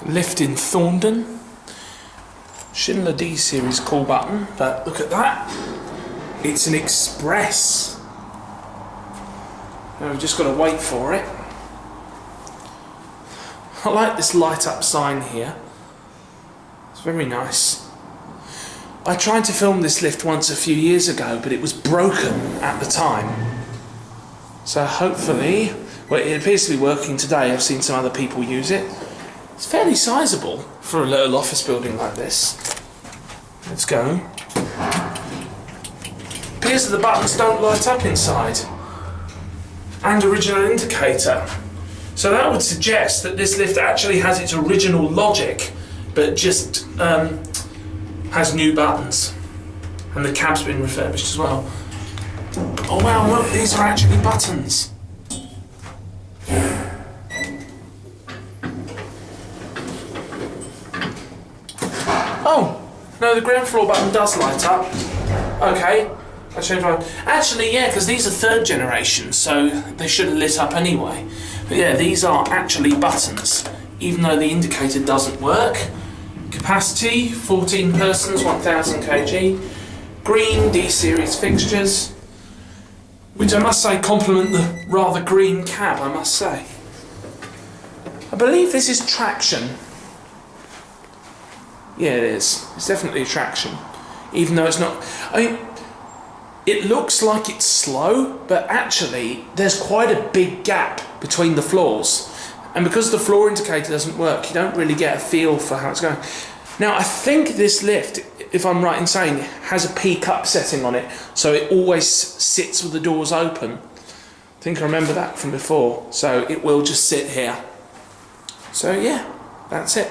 Lift in Thorndon. Schindler D series call button, but look at that. It's an express. Now we've just got to wait for it. I like this light up sign here. It's very nice. I tried to film this lift once a few years ago, but it was broken at the time. So hopefully, well, it appears to be working today. I've seen some other people use it. It's fairly sizable for a little office building like this. Let's go. Appears that the buttons don't light up inside. And original indicator. So that would suggest that this lift actually has its original logic, but just has new buttons. And the cab's been refurbished as well. Oh wow, look, these are actually buttons. Oh, no, the ground floor button does light up. Okay, I changed my... Actually, yeah, because these are third generation, so they should have lit up anyway. But yeah, these are actually buttons, even though the indicator doesn't work. Capacity, 14 persons, 1000 kg. Green D-series fixtures, which I must say complement the rather green cab, I must say. I believe this is traction. Yeah, it is. It's definitely traction, even though it's not... I mean, it looks like it's slow, but actually there's quite a big gap between the floors. And because the floor indicator doesn't work, you don't really get a feel for how it's going. Now, I think this lift, if I'm right in saying, has a peak up setting on it, so it always sits with the doors open. I think I remember that from before. So it will just sit here. So yeah, that's it.